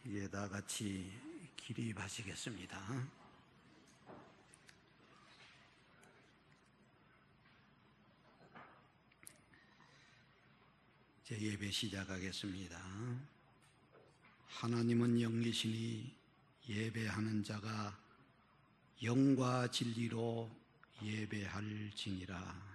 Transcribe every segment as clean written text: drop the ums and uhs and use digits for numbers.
이제 다 같이 기립하시겠습니다. 제 예배 시작하겠습니다. 하나님은 영이시니 예배하는 자가 영과 진리로 예배할지니라.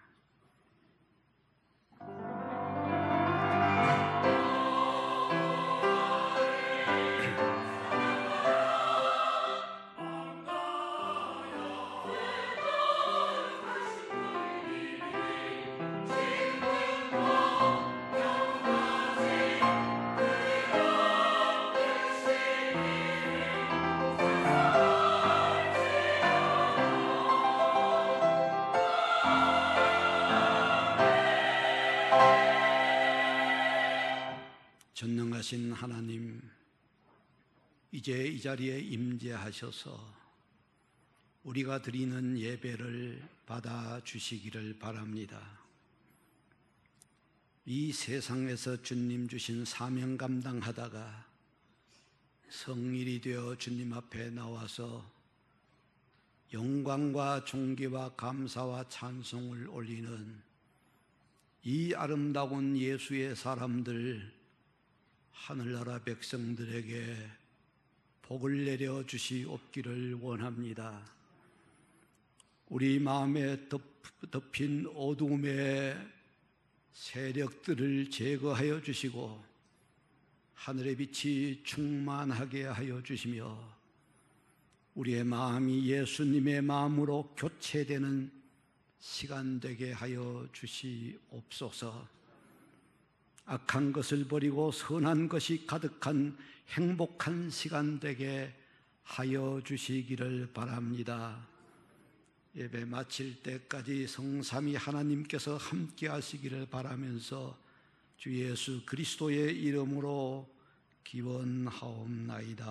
전능하신 하나님, 이제 이 자리에 임재하셔서 우리가 드리는 예배를 받아주시기를 바랍니다. 이 세상에서 주님 주신 사명 감당하다가 성일이 되어 주님 앞에 나와서 영광과 존귀와 감사와 찬송을 올리는 이 아름다운 예수의 사람들, 하늘나라 백성들에게 복을 내려 주시옵기를 원합니다. 우리 마음에 덮인 어둠의 세력들을 제거하여 주시고 하늘의 빛이 충만하게 하여 주시며 우리의 마음이 예수님의 마음으로 교체되는 시간 되게 하여 주시옵소서. 악한 것을 버리고 선한 것이 가득한 행복한 시간 되게 하여 주시기를 바랍니다. 예배 마칠 때까지 성삼위 하나님께서 함께 하시기를 바라면서 주 예수 그리스도의 이름으로 기원하옵나이다.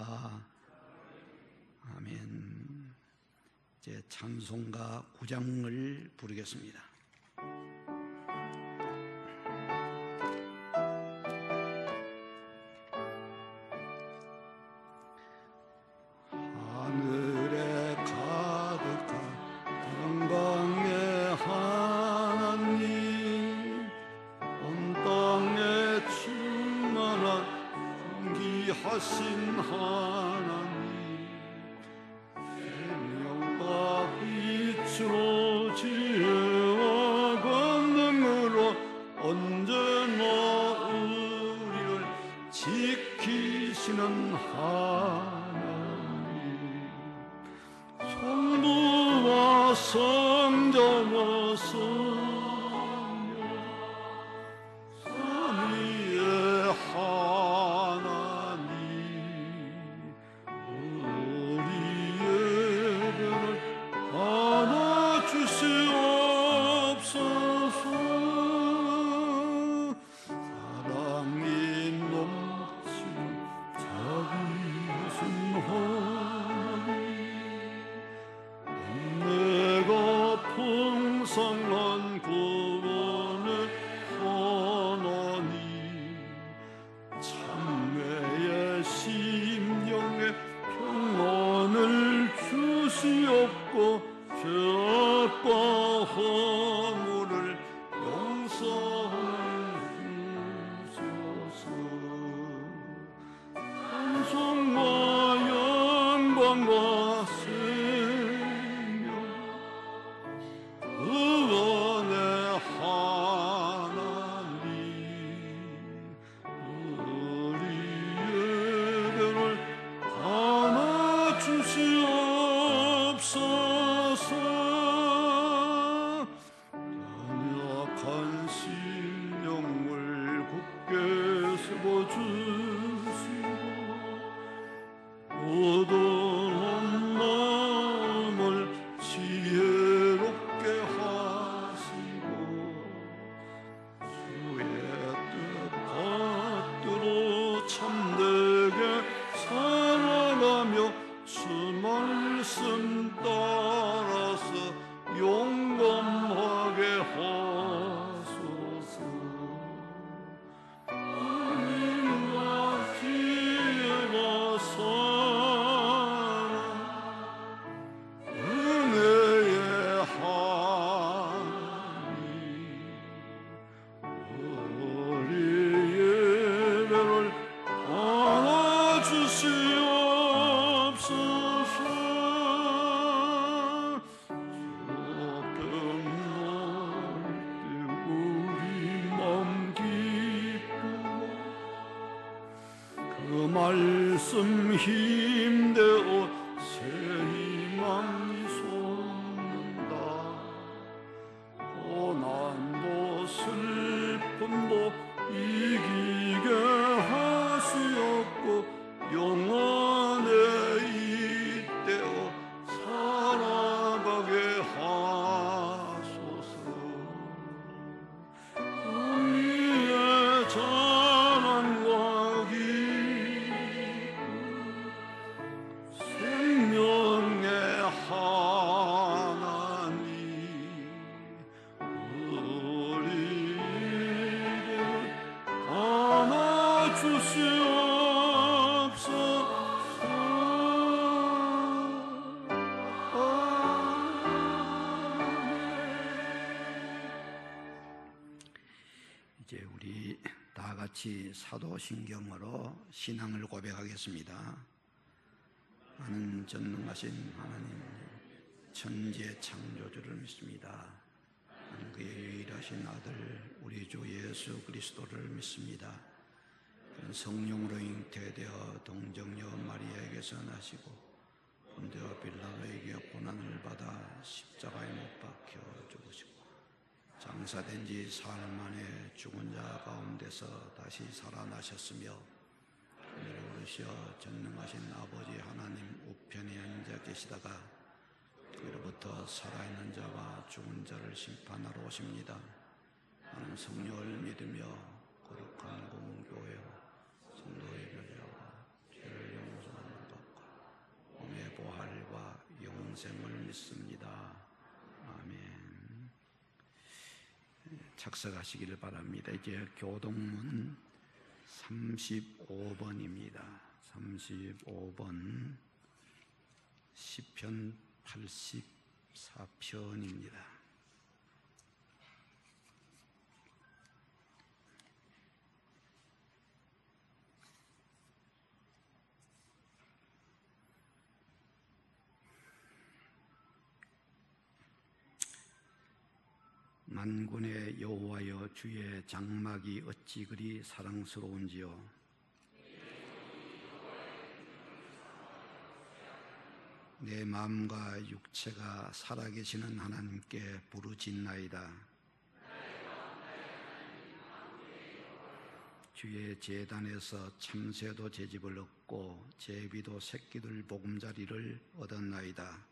아멘. 이제 찬송가 9장을 부르겠습니다. 하신 하나님, 생명과 빛으로 지혜와 권능으로 언제나 우리를 지키시는 하나님, 성부와 성자와 성령 삼위의 풍성한 구원을 원하니 참회의 심령에 평안을 주시옵고 죄악과 허물을 용서해 주소서. 찬송과 영광과 구원의 하나님, 우리의 배를 담아 주시옵소서. 연약한 심령을 굳게 세워주시고 모든 마음을 지혜롭게 하시고 주의 뜻 받들어 참되게 살아가며 주 말씀 따라서 용감하게 하소서. 아멘. 말씀 힘대어 새 희망이 솟는다. 고난도 슬픔도 이기게 하시었고 영원에 이때어 살아가게 하소서. 우리의 자랑과 기쁨 생명의 하나님 우리에게 이제 우리 다 같이 사도신경으로 신앙을 고백하겠습니다. 나는 전능하신 하나님 천지의 창조주를 믿습니다. 나는 그의 유일하신 아들 우리 주 예수 그리스도를 믿습니다. 그는 성령으로 잉태되어 동정녀 마리아에게서 나시고 본디오 빌라도에게 고난을 받아 십자가에 못 박혀 죽으시고 장사된 지 사흘 만에 죽은 자 가운데서 다시 살아나셨으며 하늘에 오르시어 전능하신 아버지 하나님 우편에 앉아 계시다가 그로부터 살아있는 자와 죽은 자를 심판하러 오십니다. 나는 성령을 믿으며 거룩한 공교회와 성도의 교제와 죄를 용서하는 것과 몸의 부활과 영생을 믿습니다. 아멘. 착석하시기를 바랍니다. 이제 교동문 35번입니다. 35번 시편 84편입니다. 만군의 여호와여 주의 장막이 어찌 그리 사랑스러운지요. 내 마음과 육체가 살아계시는 하나님께 부르짖나이다. 주의 제단에서 참새도 제집을 얻고 제비도 새끼들 보금자리를 얻었나이다.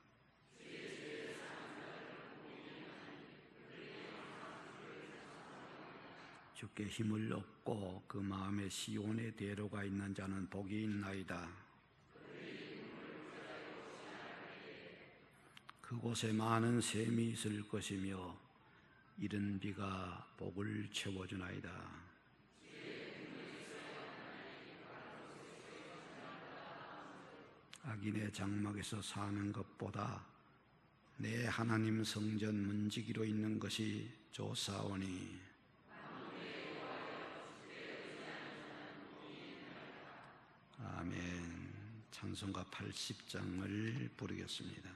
주께 힘을 얻고 그 마음에 시온의 대로가 있는 자는 복이 있나이다. 그곳에 많은 샘이 있을 것이며 이른 비가 복을 채워주나이다. 악인의 장막에서 사는 것보다 내 하나님 성전 문지기로 있는 것이 좋사오니 아멘. 찬송가 80장을 부르겠습니다.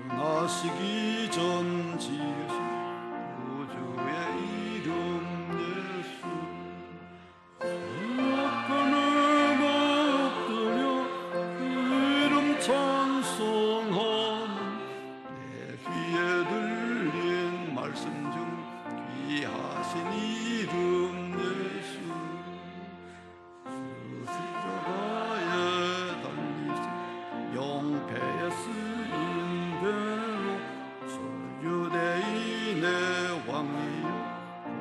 나시기 전 지으신 우주의 이름 예수 그 앞에는 엎드려 그 이름 찬송하는 내 귀에 들린 말씀 중 귀하신 이름 예수 주 십자가에 달리신 영패에 쓰인 대로 유대인의 왕이여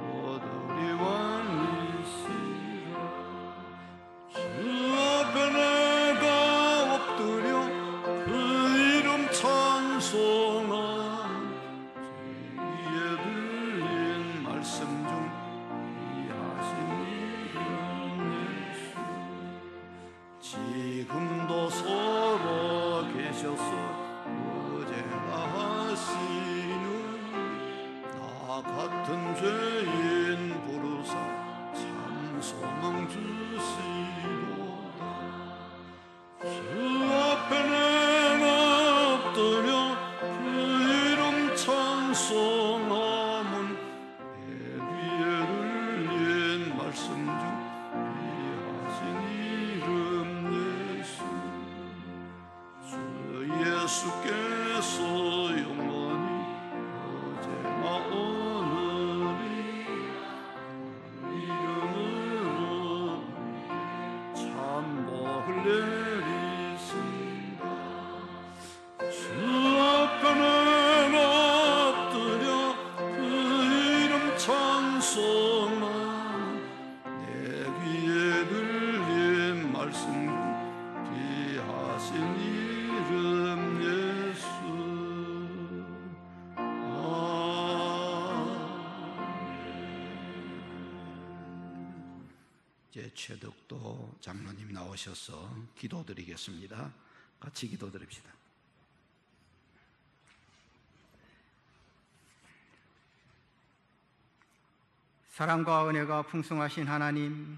오늘이 왕이시라. 주 앞에 내가 엎드려 그 이름 찬송한 귀에 들린 말씀 중 귀하신 이름 예수 지금도 살아 계셔서 언제나 하시는 나 같은 죄인 부르사 참 소망 주시도다. 주 앞에 내가 엎드려 그 이름 찬송하면 내 귀에 들린 말씀 중 귀하신 이름 예수. 주 예수께서 영원히 어제나 오늘이 이름으로 참 복을 내리신다. 주 앞에 내가 엎드려 그 이름 찬송하는 내 귀에 들린 말씀 중 귀하신 이름 예수. 이제 최덕도 장로님 나오셔서 기도드리겠습니다. 같이 기도드립시다. 사랑과 은혜가 풍성하신 하나님,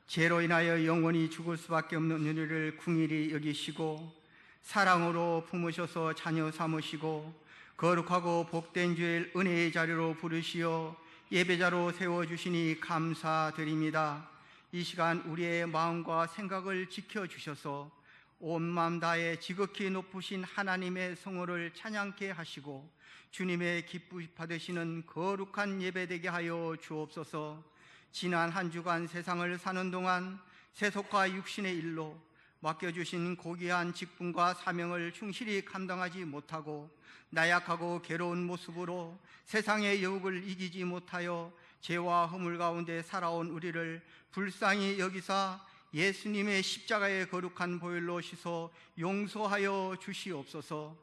죄로 인하여 영원히 죽을 수밖에 없는 우리를 궁일이 여기시고 사랑으로 품으셔서 자녀 삼으시고 거룩하고 복된 주일 은혜의 자리로 부르시어 예배자로 세워주시니 감사드립니다. 이 시간 우리의 마음과 생각을 지켜주셔서 온 마음 다해 지극히 높으신 하나님의 성호를 찬양케 하시고 주님의 기쁘 받으시는 거룩한 예배되게 하여 주옵소서. 지난 한 주간 세상을 사는 동안 세속과 육신의 일로 맡겨주신 고귀한 직분과 사명을 충실히 감당하지 못하고 나약하고 괴로운 모습으로 세상의 유혹을 이기지 못하여 죄와 허물 가운데 살아온 우리를 불쌍히 여기사 예수님의 십자가의 거룩한 보혈로 씻어 용서하여 주시옵소서.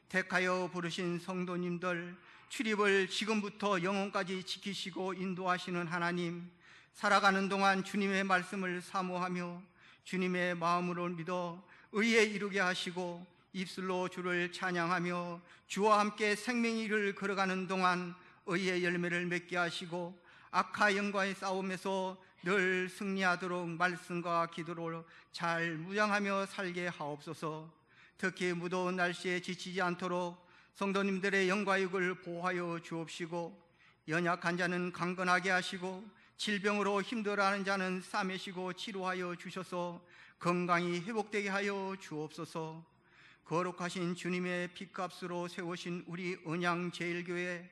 택하여 부르신 성도님들 출입을 지금부터 영원까지 지키시고 인도하시는 하나님, 살아가는 동안 주님의 말씀을 사모하며 주님의 마음으로 믿어 의에 이루게 하시고 입술로 주를 찬양하며 주와 함께 생명의 길을 걸어가는 동안 의의 열매를 맺게 하시고 악한 영과의 싸움에서 늘 승리하도록 말씀과 기도로 잘 무장하며 살게 하옵소서. 특히 무더운 날씨에 지치지 않도록 성도님들의 영과 육을 보호하여 주옵시고 연약한 자는 강건하게 하시고 질병으로 힘들어하는 자는 싸매시고 치료하여 주셔서 건강이 회복되게 하여 주옵소서. 거룩하신 주님의 핏값으로 세우신 우리 언양제일교회,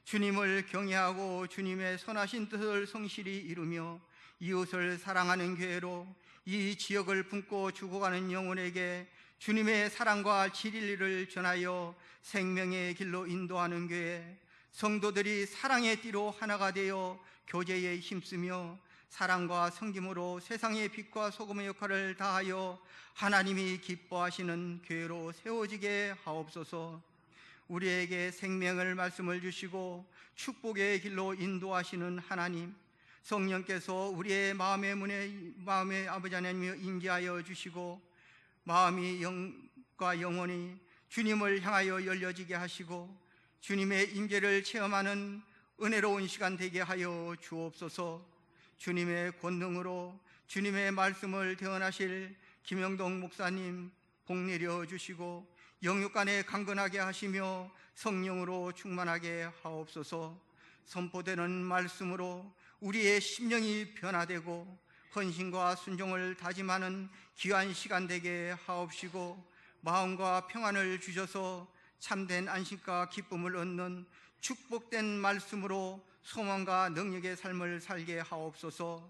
주님을 경외하고 주님의 선하신 뜻을 성실히 이루며 이웃을 사랑하는 교회로 이 지역을 품고 죽어가는 영혼에게 주님의 사랑과 진리를 전하여 생명의 길로 인도하는 교회, 성도들이 사랑의 띠로 하나가 되어 교제에 힘쓰며 사랑과 섬김으로 세상의 빛과 소금의 역할을 다하여 하나님이 기뻐하시는 교회로 세워지게 하옵소서. 우리에게 생명을 말씀을 주시고 축복의 길로 인도하시는 하나님, 성령께서 우리의 마음의 아버지 하나님을 임재하여 주시고 마음이 영과 영혼이 주님을 향하여 열려지게 하시고 주님의 임재를 체험하는 은혜로운 시간 되게 하여 주옵소서. 주님의 권능으로 주님의 말씀을 대언하실 김영동 목사님 복 내려 주시고 영육간에 강건하게 하시며 성령으로 충만하게 하옵소서. 선포되는 말씀으로 우리의 심령이 변화되고 헌신과 순종을 다짐하는 귀한 시간 되게 하옵시고 마음과 평안을 주셔서 참된 안식과 기쁨을 얻는 축복된 말씀으로 소망과 능력의 삶을 살게 하옵소서.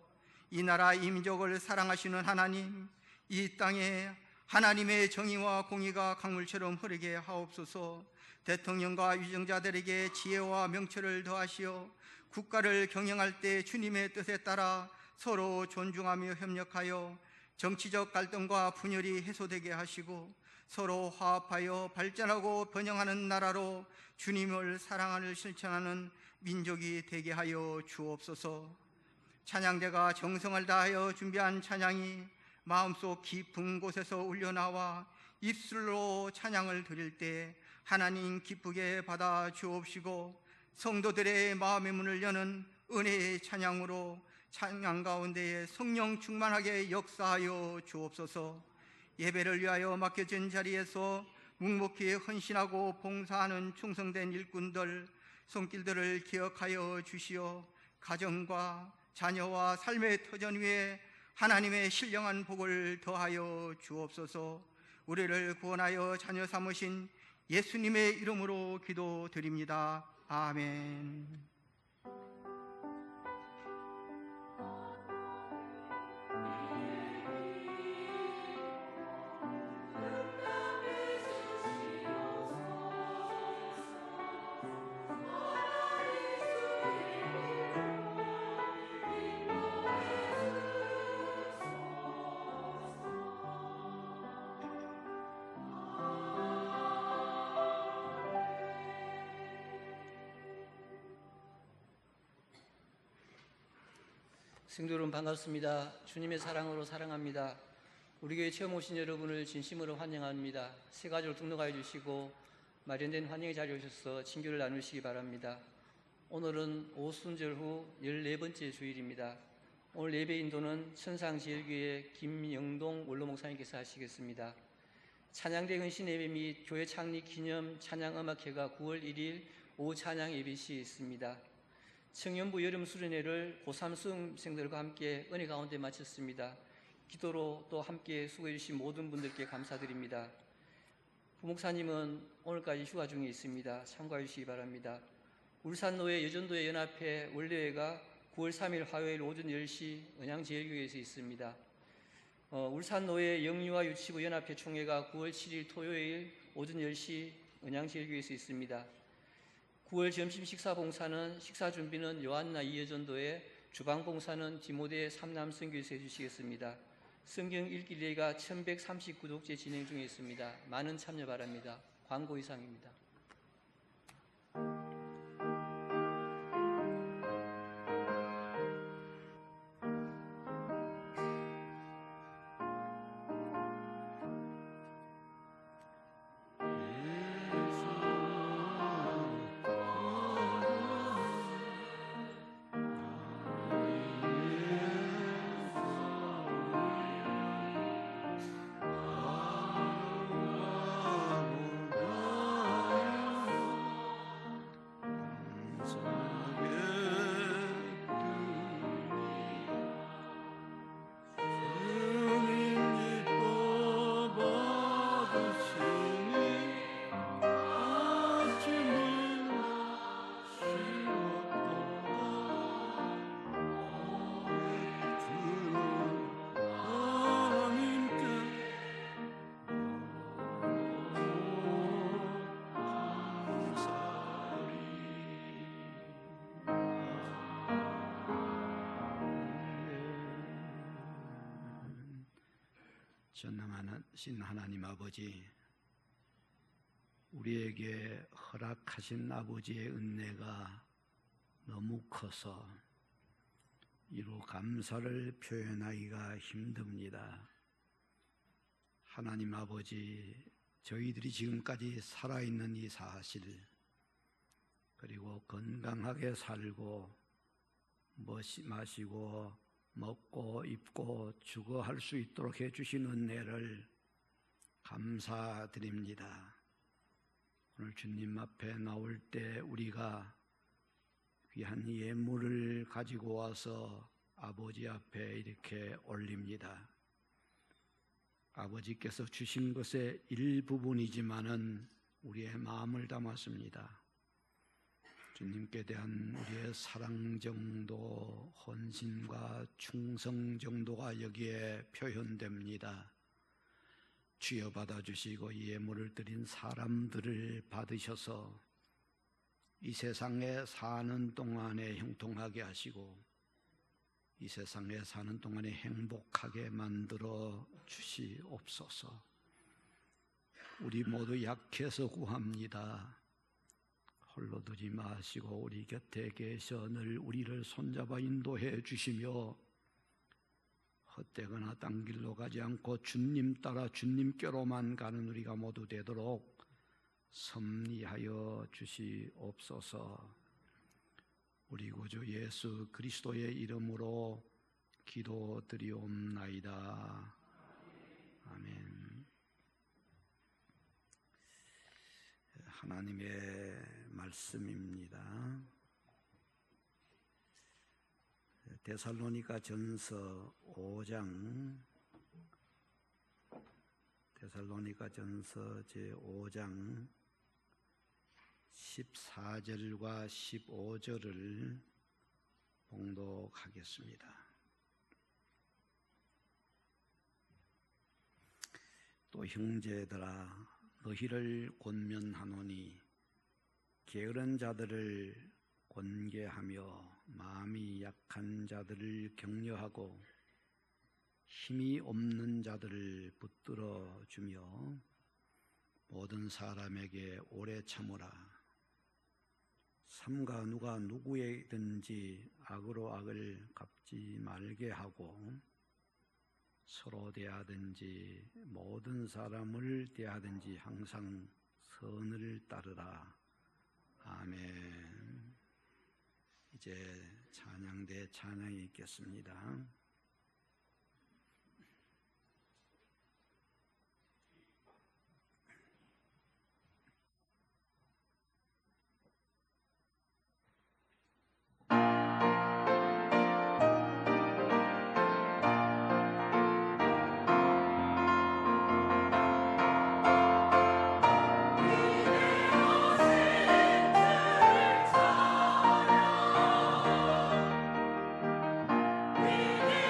이 나라 이 민족을 사랑하시는 하나님, 이 땅에 하나님의 정의와 공의가 강물처럼 흐르게 하옵소서. 대통령과 위정자들에게 지혜와 명철을 더하시어 국가를 경영할 때 주님의 뜻에 따라 서로 존중하며 협력하여 정치적 갈등과 분열이 해소되게 하시고 서로 화합하여 발전하고 번영하는 나라로 주님을 사랑하는 실천하는 민족이 되게 하여 주옵소서. 찬양대가 정성을 다하여 준비한 찬양이 마음속 깊은 곳에서 울려나와 입술로 찬양을 드릴 때 하나님 기쁘게 받아 주옵시고 성도들의 마음의 문을 여는 은혜의 찬양으로 찬양 가운데에 성령 충만하게 역사하여 주옵소서. 예배를 위하여 맡겨진 자리에서 묵묵히 헌신하고 봉사하는 충성된 일꾼들 손길들을 기억하여 주시어 가정과 자녀와 삶의 터전 위에 하나님의 신령한 복을 더하여 주옵소서. 우리를 구원하여 자녀 삼으신 예수님의 이름으로 기도드립니다. 아멘. 성도 여러분 반갑습니다. 주님의 사랑으로 사랑합니다. 우리 교회 처음 오신 여러분을 진심으로 환영합니다. 새 가족을 등록하여 주시고 마련된 환영의 자리에 오셔서 친교를 나누시기 바랍니다. 오늘은 오순절 후 14번째 주일입니다. 오늘 예배 인도는 천상지혜교회 김영동 원로 목사님께서 하시겠습니다. 찬양대 헌신 예배 및 교회 창립 기념 찬양음악회가 9월 1일 오후 찬양 예배 시에 있습니다. 청년부 여름 수련회를 고3 수험생들과 함께 은혜 가운데 마쳤습니다. 기도로 또 함께 수고해 주신 모든 분들께 감사드립니다. 부목사님은 오늘까지 휴가 중에 있습니다. 참고해 주시기 바랍니다. 울산노회 여전도회 연합회 원래회가 9월 3일 화요일 오전 10시 은양제일교회에서 있습니다. 울산노회 영유아 유치부 연합회 총회가 9월 7일 토요일 오전 10시 은양제일교회에서 있습니다. 9월 점심 식사 봉사는 식사 준비는 요한나 이여전도회, 주방 봉사는 디모데 삼남선교에서 해주시겠습니다. 성경 읽기 리레이가 1139독째 진행 중에 있습니다. 많은 참여 바랍니다. 광고 이상입니다. 전능하신 하나님 아버지, 우리에게 허락하신 아버지의 은혜가 너무 커서 이루 감사를 표현하기가 힘듭니다. 하나님 아버지, 저희들이 지금까지 살아있는 이 사실, 그리고 건강하게 살고 마시고 먹고 입고 주거할 수 있도록 해주신 은혜를 감사드립니다. 오늘 주님 앞에 나올 때 우리가 귀한 예물을 가지고 와서 아버지 앞에 이렇게 올립니다. 아버지께서 주신 것의 일부분이지만은 우리의 마음을 담았습니다. 주님께 대한 우리의 사랑 정도, 헌신과 충성 정도가 여기에 표현됩니다. 주여 받아주시고 이 예물을 드린 사람들을 받으셔서 이 세상에 사는 동안에 형통하게 하시고 이 세상에 사는 동안에 행복하게 만들어 주시옵소서. 우리 모두 약해서 구합니다. 홀로 두지 마시고 우리 곁에 계셔 늘 우리를 손잡아 인도해 주시며 헛되거나 딴 길로 가지 않고 주님 따라 주님께로만 가는 우리가 모두 되도록 섭리하여 주시옵소서. 우리 구주 예수 그리스도의 이름으로 기도드리옵나이다. 아멘. 하나님의 말씀입니다. 데살로니가 전서 5장 제5장 14절과 15절을 봉독하겠습니다. 또 형제들아 너희를 권면하노니 게으른 자들을 권계하며 마음이 약한 자들을 격려하고 힘이 없는 자들을 붙들어 주며 모든 사람에게 오래 참으라. 삼가 누가 누구에든지 악으로 악을 갚지 말게 하고 서로 대하든지 모든 사람을 대하든지 항상 선을 따르라. 아멘. 이제 찬양대 찬양이 있겠습니다. 위대하신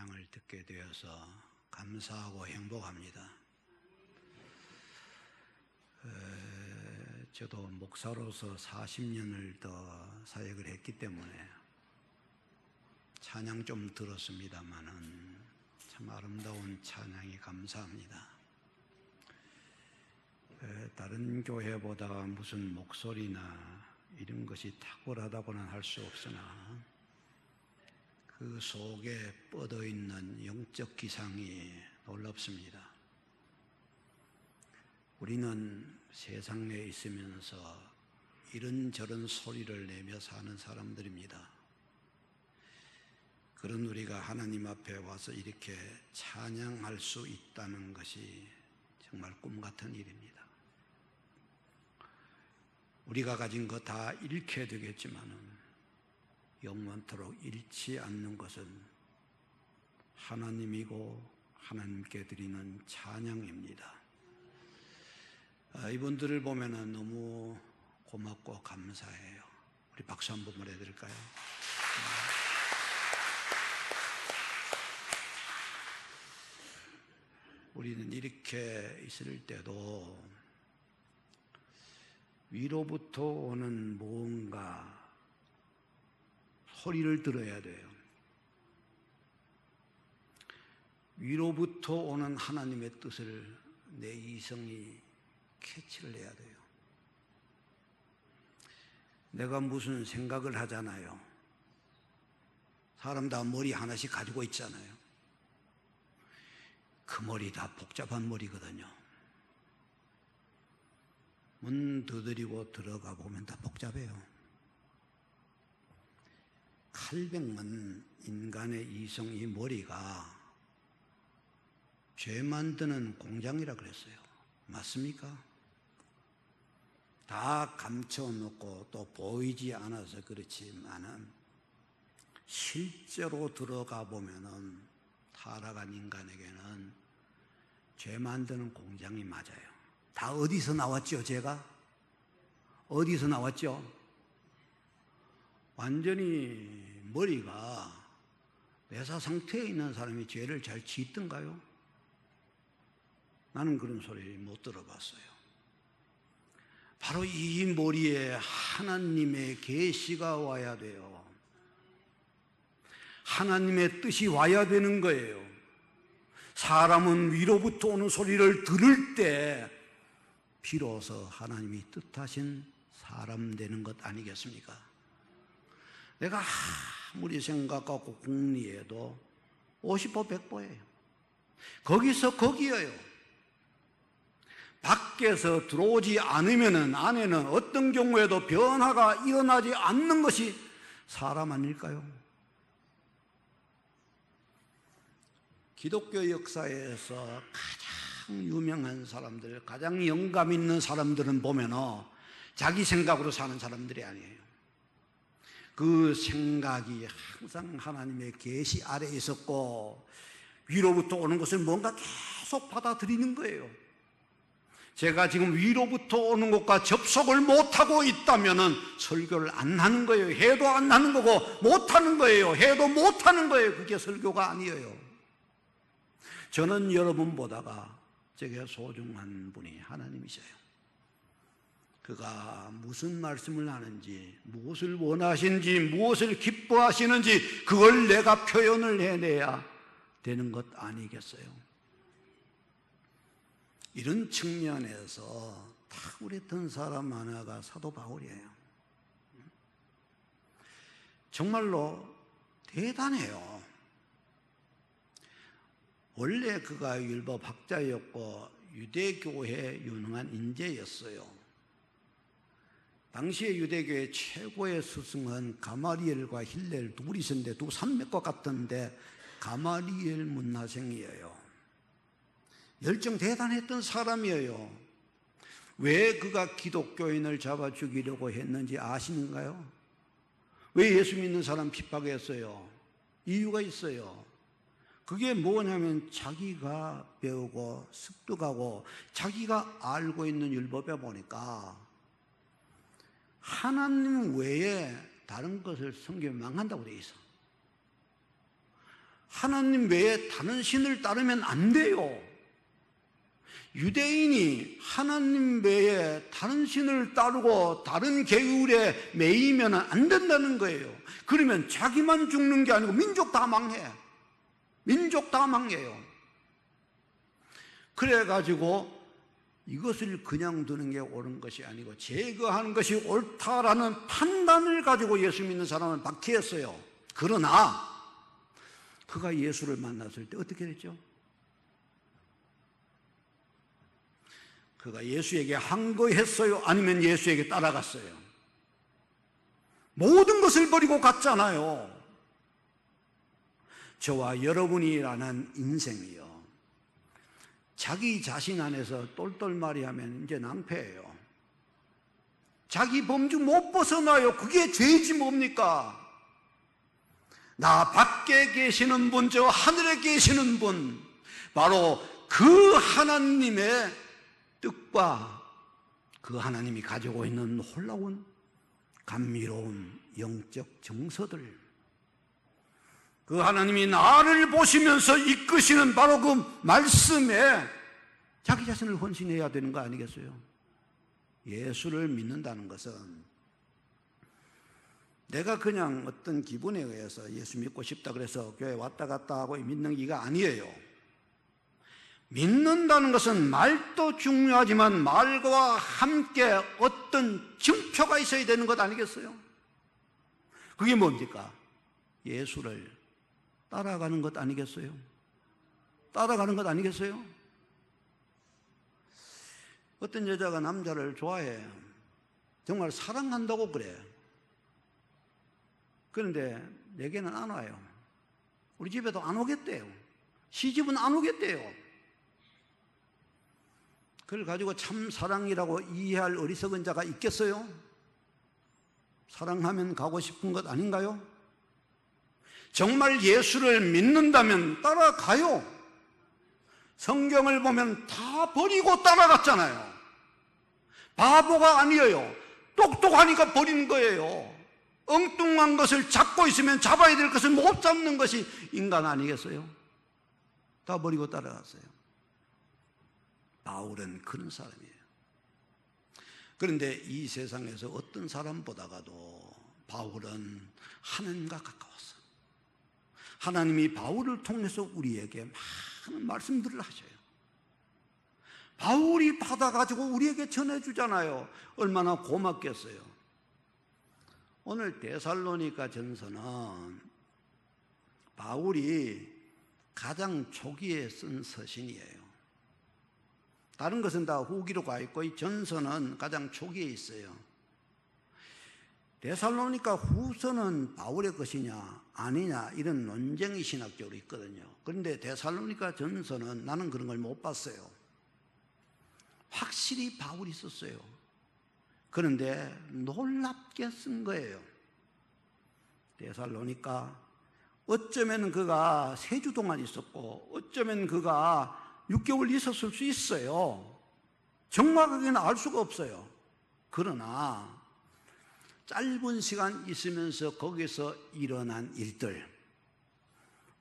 찬양을 듣게 되어서 감사하고 행복합니다. 저도 목사로서 40년을 더 사역을 했기 때문에 찬양 좀 들었습니다마는 참 아름다운 찬양이 감사합니다. 다른 교회보다 무슨 목소리나 이런 것이 탁월하다고는 할 수 없으나 그 속에 뻗어있는 영적 기상이 놀랍습니다. 우리는 세상에 있으면서 이런저런 소리를 내며 사는 사람들입니다. 그런 우리가 하나님 앞에 와서 이렇게 찬양할 수 있다는 것이 정말 꿈 같은 일입니다. 우리가 가진 거 다 잃게 되겠지만은 영원토록 잃지 않는 것은 하나님이고 하나님께 드리는 찬양입니다. 이분들을 보면은 너무 고맙고 감사해요. 우리 박수 한 번만 해드릴까요? 우리는 이렇게 있을 때도 위로부터 오는 뭔가 소리를 들어야 돼요. 위로부터 오는 하나님의 뜻을 내 이성이 캐치를 해야 돼요. 내가 무슨 생각을 하잖아요. 사람 다 머리 하나씩 가지고 있잖아요. 그 머리 다 복잡한 머리거든요. 문 두드리고 들어가 보면 다 복잡해요. 칼병은 인간의 이성, 이 머리가 죄 만드는 공장이라 그랬어요. 맞습니까? 다 감춰놓고 또 보이지 않아서 그렇지만은 실제로 들어가 보면은 타락한 인간에게는 죄 만드는 공장이 맞아요. 다 어디서 나왔죠, 죄가? 어디서 나왔죠? 완전히 머리가 내사 상태에 있는 사람이 죄를 잘 짓던가요? 나는 그런 소리 못 들어봤어요. 바로 이 머리에 하나님의 계시가 와야 돼요. 하나님의 뜻이 와야 되는 거예요. 사람은 위로부터 오는 소리를 들을 때 비로소 하나님이 뜻하신 사람 되는 것 아니겠습니까? 내가 아무리 생각하고 궁리해도 50보 100보예요. 거기서 거기예요. 밖에서 들어오지 않으면 안에는 어떤 경우에도 변화가 일어나지 않는 것이 사람 아닐까요? 기독교 역사에서 가장 유명한 사람들, 가장 영감 있는 사람들은 보면 자기 생각으로 사는 사람들이 아니에요. 그 생각이 항상 하나님의 계시 아래에 있었고 위로부터 오는 것을 뭔가 계속 받아들이는 거예요. 제가 지금 위로부터 오는 것과 접속을 못하고 있다면 설교를 안 하는 거예요. 해도 안 하는 거고 못하는 거예요. 해도 못하는 거예요. 그게 설교가 아니에요. 저는 여러분보다가 제게 소중한 분이 하나님이셔요. 그가 무슨 말씀을 하는지, 무엇을 원하시는지, 무엇을 기뻐하시는지 그걸 내가 표현을 해내야 되는 것 아니겠어요? 이런 측면에서 탁월했던 사람 하나가 사도 바울이에요. 정말로 대단해요. 원래 그가 율법학자였고 유대교회에 유능한 인재였어요. 당시의 유대교의 최고의 스승은 가마리엘과 힐렐 둘이 있었는데 두 산맥과 같은데 가마리엘 문화생이에요. 열정 대단했던 사람이에요. 왜 그가 기독교인을 잡아 죽이려고 했는지 아시는가요? 왜 예수 믿는 사람 핍박했어요? 이유가 있어요. 그게 뭐냐면 자기가 배우고 습득하고 자기가 알고 있는 율법에 보니까 하나님 외에 다른 것을 섬기면 망한다고 돼 있어. 하나님 외에 다른 신을 따르면 안 돼요. 유대인이 하나님 외에 다른 신을 따르고 다른 계율에 매이면 안 된다는 거예요. 그러면 자기만 죽는 게 아니고 민족 다 망해. 민족 다 망해요. 그래가지고 이것을 그냥 두는 게 옳은 것이 아니고 제거하는 것이 옳다라는 판단을 가지고 예수 믿는 사람은 박해했어요. 그러나 그가 예수를 만났을 때 어떻게 됐죠? 그가 예수에게 항거했어요? 아니면 예수에게 따라갔어요? 모든 것을 버리고 갔잖아요. 저와 여러분이라는 인생이요, 자기 자신 안에서 똘똘마리 하면 이제 낭패예요. 자기 범주 못 벗어나요. 그게 죄지 뭡니까? 나 밖에 계시는 분, 저 하늘에 계시는 분, 바로 그 하나님의 뜻과 그 하나님이 가지고 있는 놀라운 감미로운 영적 정서들, 그 하나님이 나를 보시면서 이끄시는 바로 그 말씀에 자기 자신을 헌신해야 되는 거 아니겠어요? 예수를 믿는다는 것은 내가 그냥 어떤 기분에 의해서 예수 믿고 싶다 그래서 교회 왔다 갔다 하고 믿는 게가 아니에요. 믿는다는 것은 말도 중요하지만 말과 함께 어떤 증표가 있어야 되는 것 아니겠어요? 그게 뭡니까? 예수를 따라가는 것 아니겠어요? 따라가는 것 아니겠어요? 어떤 여자가 남자를 좋아해. 정말 사랑한다고 그래. 그런데 내게는 안 와요. 우리 집에도 안 오겠대요. 시집은 안 오겠대요. 그걸 가지고 참 사랑이라고 이해할 어리석은 자가 있겠어요? 사랑하면 가고 싶은 것 아닌가요? 정말 예수를 믿는다면 따라가요. 성경을 보면 다 버리고 따라갔잖아요. 바보가 아니에요. 똑똑하니까 버리는 거예요. 엉뚱한 것을 잡고 있으면 잡아야 될 것을 못 잡는 것이 인간 아니겠어요? 다 버리고 따라갔어요. 바울은 그런 사람이에요. 그런데 이 세상에서 어떤 사람보다가도 바울은 하나님과 가까웠어. 하나님이 바울을 통해서 우리에게 많은 말씀들을 하셔요. 바울이 받아가지고 우리에게 전해주잖아요. 얼마나 고맙겠어요. 오늘 데살로니가 전서는 바울이 가장 초기에 쓴 서신이에요. 다른 것은 다 후기로 가 있고 이 전서는 가장 초기에 있어요. 데살로니가 후서는 바울의 것이냐 아니냐 이런 논쟁이 신학적으로 있거든요. 그런데 데살로니가 전서는 나는 그런 걸 못 봤어요. 확실히 바울이 썼어요. 그런데 놀랍게 쓴 거예요. 데살로니가 어쩌면 그가 3주 동안 있었고 어쩌면 그가 6개월 있었을 수 있어요. 정확하게는 알 수가 없어요. 그러나 짧은 시간 있으면서 거기서 일어난 일들,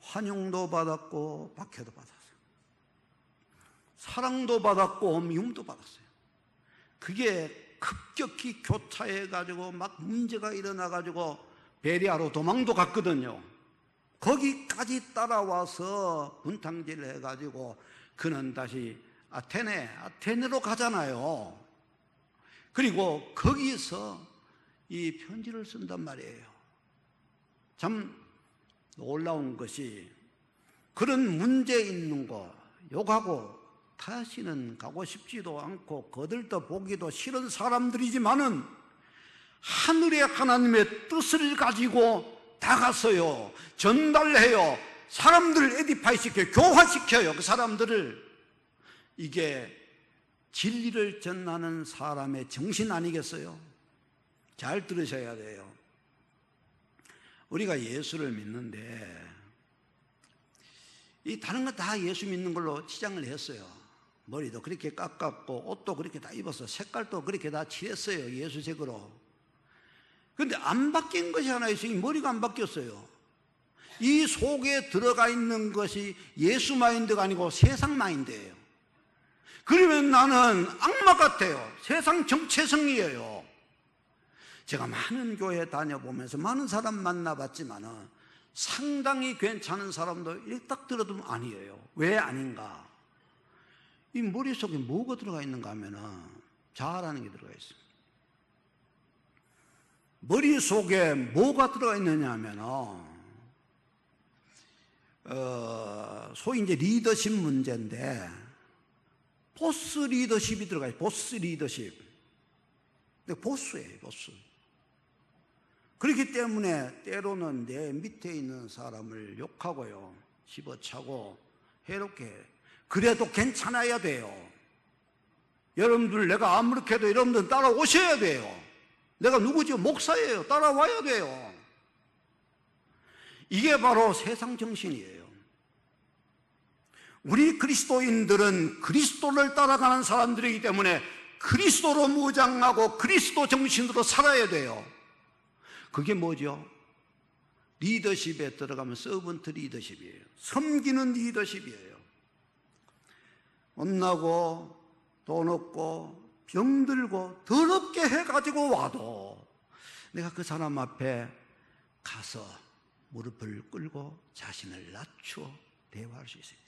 환영도 받았고 박해도 받았어요. 사랑도 받았고 미움도 받았어요. 그게 급격히 교차해가지고 막 문제가 일어나가지고 베리아로 도망도 갔거든요. 거기까지 따라와서 분탕질을 해가지고 그는 다시 아테네로 가잖아요. 그리고 거기서 이 편지를 쓴단 말이에요. 참 놀라운 것이 그런 문제 있는 거 욕하고 다시는 가고 싶지도 않고 거들떠 보기도 싫은 사람들이지만은 하늘의 하나님의 뜻을 가지고 다가서요, 전달해요, 사람들을 에디파이 시켜요, 교화시켜요. 그 사람들을. 이게 진리를 전하는 사람의 정신 아니겠어요? 잘 들으셔야 돼요. 우리가 예수를 믿는데 이 다른 거 다 예수 믿는 걸로 치장을 했어요. 머리도 그렇게 깎았고 옷도 그렇게 다 입었어. 색깔도 그렇게 다 칠했어요. 예수색으로. 그런데 안 바뀐 것이 하나 있어요. 머리가 안 바뀌었어요. 이 속에 들어가 있는 것이 예수 마인드가 아니고 세상 마인드예요. 그러면 나는 악마 같아요. 세상 정체성이에요. 제가 많은 교회 다녀보면서 많은 사람 만나봤지만 상당히 괜찮은 사람도 이렇게 딱 들어도 아니에요. 왜 아닌가? 이 머릿속에 뭐가 들어가 있는가 하면 자아라는 게 들어가 있어요. 머릿속에 뭐가 들어가 있느냐 하면 소위 이제 리더십 문제인데 보스 리더십이 들어가요. 보스 리더십. 근데 보스예요, 보스. 그렇기 때문에 때로는 내 밑에 있는 사람을 욕하고요, 집어차고 해롭게 해요. 그래도 괜찮아야 돼요. 여러분들, 내가 아무렇게도 여러분들 따라오셔야 돼요. 내가 누구죠? 목사예요. 따라와야 돼요. 이게 바로 세상 정신이에요. 우리 그리스도인들은 그리스도를 따라가는 사람들이기 때문에 그리스도로 무장하고 그리스도 정신으로 살아야 돼요. 그게 뭐죠? 리더십에 들어가면 서번트 리더십이에요. 섬기는 리더십이에요. 못나고 돈 없고 병들고 더럽게 해가지고 와도 내가 그 사람 앞에 가서 무릎을 꿇고 자신을 낮추어 대화할 수 있어요.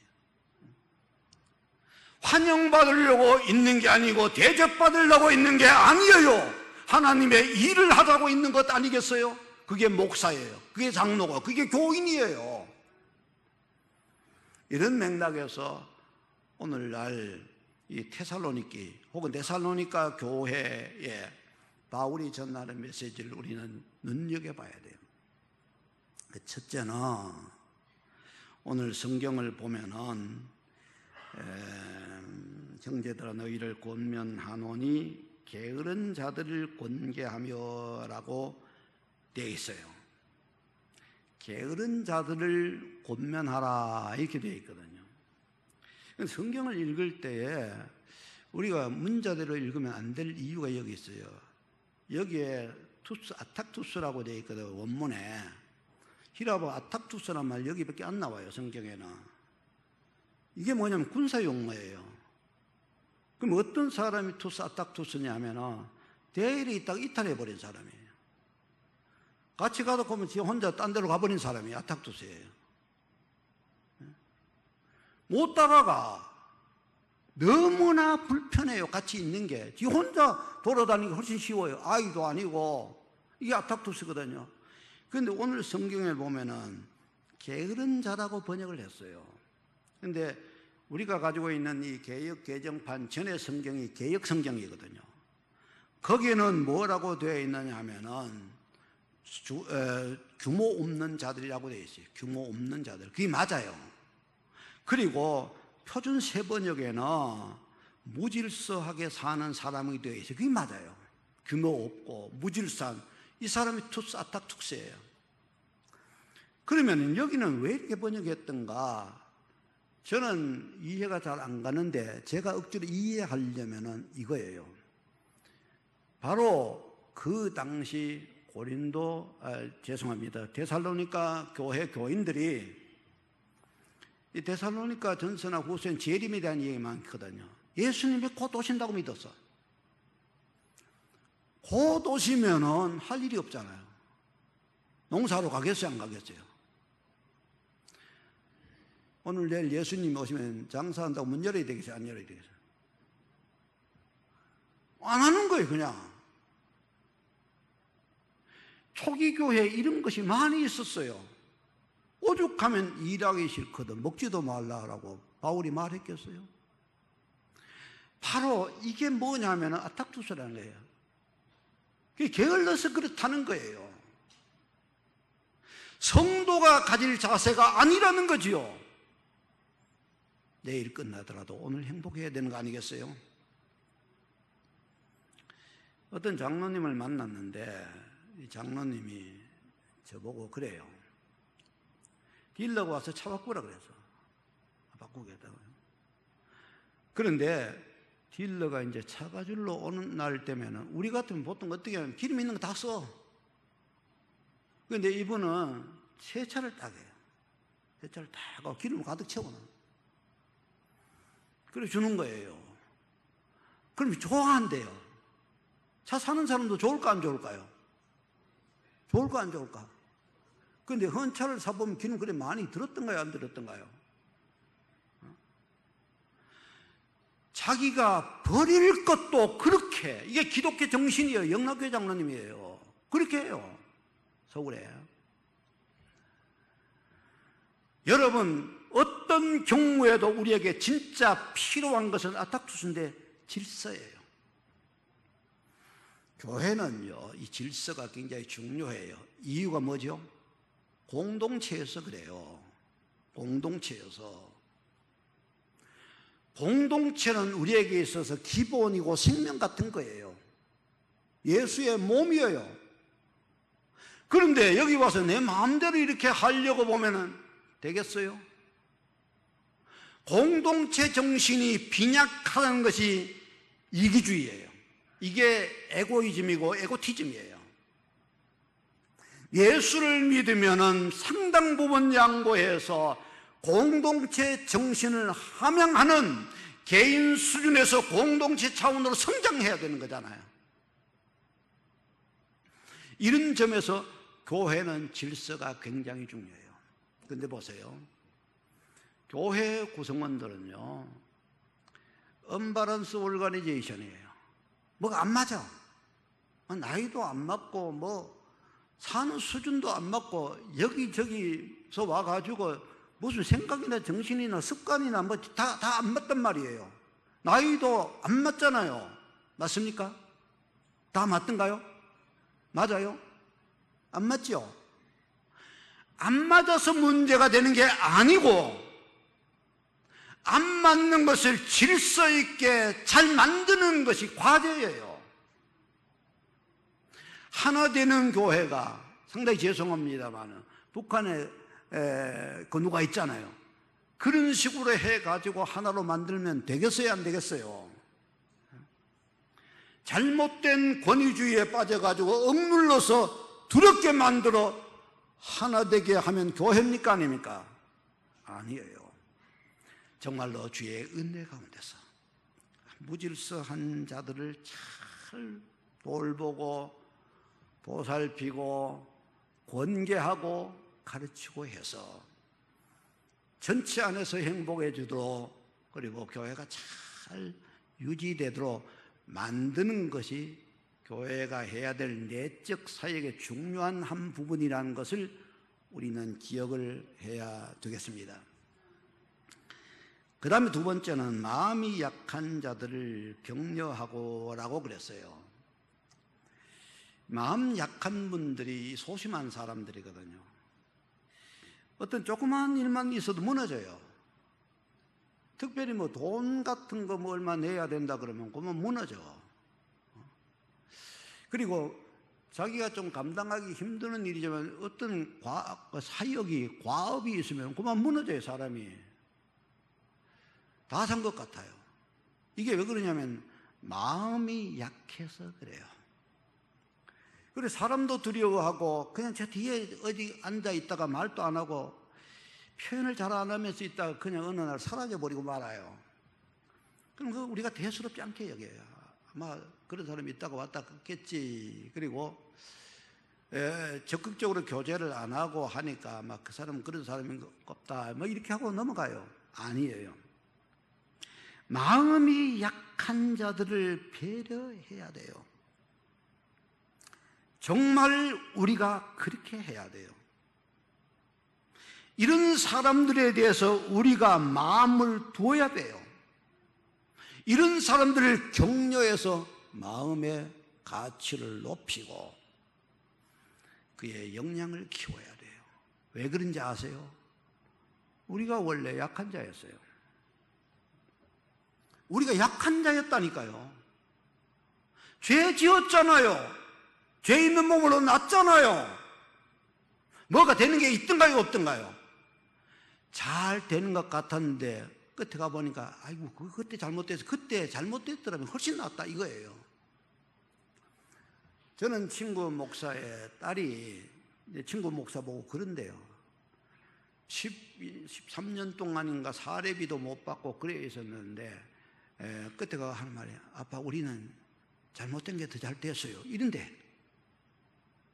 환영받으려고 있는 게 아니고 대접받으려고 있는 게 아니에요. 하나님의 일을 하라고 있는 것 아니겠어요? 그게 목사예요. 그게 장로고 그게 교인이에요. 이런 맥락에서 오늘날 이 테살로니키 혹은 데살로니가 교회에 바울이 전하는 메시지를 우리는 눈여겨봐야 돼요. 첫째는 오늘 성경을 보면은 형제들아 너희를 권면하노니 게으른 자들을 권계하며 라고 되어 있어요. 게으른 자들을 권면하라 이렇게 되어 있거든요. 성경을 읽을 때에 우리가 문자대로 읽으면 안 될 이유가 여기 있어요. 여기에 투스, 아탁투스라고 되어 있거든요. 원문에 히라보 아탁투스란 말 여기밖에 안 나와요. 성경에는. 이게 뭐냐면 군사 용어예요. 그럼 어떤 사람이 투스 아탁투스냐 하면 대일이 딱 이탈해버린 사람이에요. 같이 가다 보면 지 혼자 딴 데로 가버린 사람이 아탁투스예요. 못 따라가. 너무나 불편해요. 같이 있는 게. 지 혼자 돌아다니기 훨씬 쉬워요. 아이도 아니고. 이게 아탁투스거든요. 그런데 오늘 성경에 보면은 게으른 자라고 번역을 했어요. 그런데 우리가 가지고 있는 이 개역 개정판 전의 성경이 개역 성경이거든요. 거기에는 뭐라고 되어 있느냐 하면은 규모 없는 자들이라고 되어 있어요. 규모 없는 자들. 그게 맞아요. 그리고 표준 세번역에는 무질서하게 사는 사람이 되어 있어요. 그게 맞아요. 규모 없고 무질서한 이 사람이 투스 아탁투스예요. 그러면 여기는 왜 이렇게 번역했던가? 저는 이해가 잘 안 가는데 제가 억지로 이해하려면은 이거예요. 바로 그 당시 데살로니가 교회 교인들이 이 데살로니가 전서나 후서엔 재림에 대한 얘기 많거든요. 예수님이 곧 오신다고 믿었어. 곧 오시면은 할 일이 없잖아요. 농사로 가겠어요, 안 가겠어요? 오늘 내일 예수님이 오시면 장사한다고 문 열어야 되겠어요, 안 열어야 되겠어요? 안 하는 거예요, 그냥. 초기 교회에 이런 것이 많이 있었어요. 오죽하면 일하기 싫거든 먹지도 말라라고 바울이 말했겠어요? 바로 이게 뭐냐면 아탁투스라는 거예요. 그게 게을러서 그렇다는 거예요. 성도가 가질 자세가 아니라는 거지요. 내일 끝나더라도 오늘 행복해야 되는 거 아니겠어요? 어떤 장로님을 만났는데 이 장로님이 저보고 그래요. 딜러가 와서 차 바꾸라 그래서 바꾸겠다고요. 그런데 딜러가 이제 차 가지러 오는 날 때면은 우리 같으면 보통 어떻게 하면 기름 있는 거 다 써. 그런데 이분은 새 차를 따게요. 햇살 다 가고 기름을 가득 채워놔. 그래 주는 거예요. 그럼 좋아한대요. 차 사는 사람도 좋을까 안 좋을까요? 좋을까 안 좋을까? 그런데 헌차를 사보면 기름 그래 많이 들었던가요 안 들었던가요? 자기가 버릴 것도 그렇게, 이게 기독교 정신이에요. 영락교회 장로님이에요. 그렇게 해요. 서울에. 여러분, 어떤 경우에도 우리에게 진짜 필요한 것은 아탁투스인데 질서예요. 교회는요, 이 질서가 굉장히 중요해요. 이유가 뭐죠? 공동체여서 그래요. 공동체여서. 공동체는 우리에게 있어서 기본이고 생명 같은 거예요. 예수의 몸이에요. 그런데 여기 와서 내 마음대로 이렇게 하려고 보면은 되겠어요? 공동체 정신이 빈약하다는 것이 이기주의예요. 이게 에고이즘이고 에고티즘이에요. 예수를 믿으면은 상당 부분 양보해서 공동체 정신을 함양하는 개인 수준에서 공동체 차원으로 성장해야 되는 거잖아요. 이런 점에서 교회는 질서가 굉장히 중요해요. 그런데 보세요. 교회 구성원들은요, 언밸런스 오르가니제이션이에요. 뭐가 안 맞아. 나이도 안 맞고, 뭐, 사는 수준도 안 맞고, 여기저기서 와가지고, 무슨 생각이나 정신이나 습관이나 뭐 다 안 맞단 말이에요. 나이도 안 맞잖아요. 맞습니까? 다 맞던가요? 맞아요? 안 맞죠? 안 맞아서 문제가 되는 게 아니고, 안 맞는 것을 질서 있게 잘 만드는 것이 과제예요. 하나 되는 교회가, 상당히 죄송합니다만 북한에 그 누가 있잖아요. 그런 식으로 해가지고 하나로 만들면 되겠어요 안 되겠어요? 잘못된 권위주의에 빠져가지고 억눌러서 두렵게 만들어 하나 되게 하면 교회입니까 아닙니까? 아니에요. 정말로 주의 은혜 가운데서 무질서한 자들을 잘 돌보고 보살피고 권계하고 가르치고 해서 전체 안에서 행복해 주도록, 그리고 교회가 잘 유지되도록 만드는 것이 교회가 해야 될 내적 사역의 중요한 한 부분이라는 것을 우리는 기억을 해야 되겠습니다. 그 다음에 두 번째는 마음이 약한 자들을 격려하고라고 그랬어요. 마음 약한 분들이 소심한 사람들이거든요. 어떤 조그만 일만 있어도 무너져요. 특별히 뭐 돈 같은 거 뭐 얼마 내야 된다 그러면 그만 무너져. 그리고 자기가 좀 감당하기 힘드는 일이지만 어떤 사역이, 과업이 있으면 그만 무너져요, 사람이. 다 산 것 같아요. 이게 왜 그러냐면 마음이 약해서 그래요. 그래서 사람도 두려워하고 그냥 저 뒤에 어디 앉아 있다가 말도 안 하고 표현을 잘 안 하면서 있다가 그냥 어느 날 사라져버리고 말아요. 그럼 그거 우리가 대수롭지 않게 여겨요. 아마 그런 사람이 있다가 왔다 갔겠지. 그리고 적극적으로 교제를 안 하고 하니까 막 그 사람은 그런 사람인 것 없다, 뭐 이렇게 하고 넘어가요. 아니에요. 마음이 약한 자들을 배려해야 돼요. 정말 우리가 그렇게 해야 돼요. 이런 사람들에 대해서 우리가 마음을 두어야 돼요. 이런 사람들을 격려해서 마음의 가치를 높이고 그의 역량을 키워야 돼요. 왜 그런지 아세요? 우리가 원래 약한 자였어요. 우리가 약한 자였다니까요. 죄 지었잖아요. 죄 있는 몸으로 났잖아요. 뭐가 되는 게 있던가요, 없던가요? 잘 되는 것 같았는데 끝에 가보니까 아이고 그때 잘못돼서, 그때 잘못됐더라면 훨씬 낫다 이거예요. 저는 친구 목사의 딸이, 친구 목사 보고 그런데요. 13년 동안인가 사례비도 못 받고 그래 있었는데 그때가 하는 말이 아빠 우리는 잘못된 게 더 잘 됐어요 이런데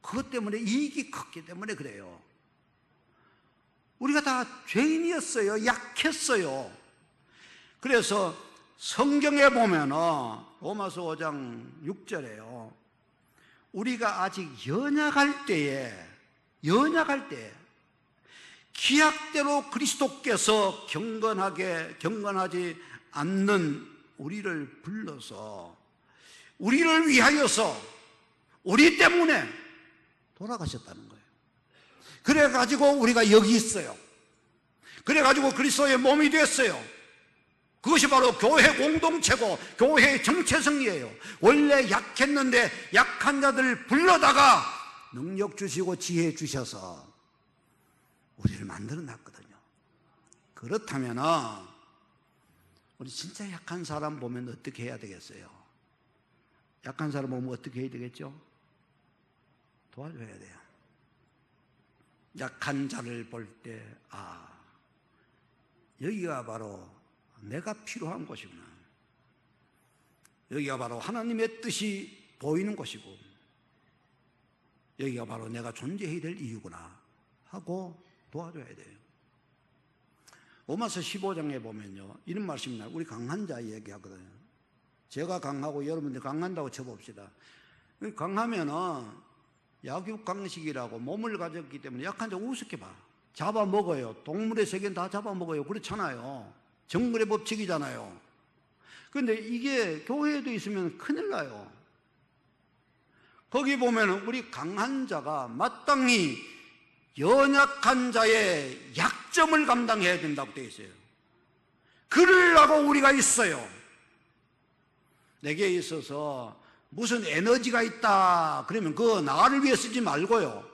그것 때문에 이익이 컸기 때문에 그래요. 우리가 다 죄인이었어요. 약했어요. 그래서 성경에 보면은 로마서 5장 6절에요. 우리가 아직 연약할 때에 기약대로 그리스도께서 경건하지 않는 우리를 불러서 우리를 위하여서 우리 때문에 돌아가셨다는 거예요. 그래가지고 우리가 여기 있어요. 그래가지고 그리스도의 몸이 됐어요. 그것이 바로 교회 공동체고 교회의 정체성이에요. 원래 약했는데 약한 자들 불러다가 능력 주시고 지혜 주셔서 우리를 만들어 놨거든요. 그렇다면 우리 진짜 약한 사람 보면 어떻게 해야 되겠어요? 약한 사람 보면 어떻게 해야 되겠죠? 도와줘야 돼요. 약한 자를 볼 때 여기가 바로 내가 필요한 곳이구나. 여기가 바로 하나님의 뜻이 보이는 곳이고 여기가 바로 내가 존재해야 될 이유구나 하고 도와줘야 돼요. 로마서 15장에 보면요 이런 말씀이 나와요. 우리 강한 자 얘기하거든요. 제가 강하고 여러분들 강한다고 쳐봅시다. 강하면은 약육 강식이라고 몸을 가졌기 때문에 약한 자 우습게 봐. 잡아먹어요. 동물의 세계는 다 잡아먹어요. 그렇잖아요. 정글의 법칙이잖아요. 그런데 이게 교회에도 있으면 큰일 나요. 거기 보면 우리 강한 자가 마땅히 연약한 자의 약점을 감당해야 된다고 되어 있어요. 그러려고 우리가 있어요. 내게 있어서 무슨 에너지가 있다 그러면 그거 나를 위해 쓰지 말고요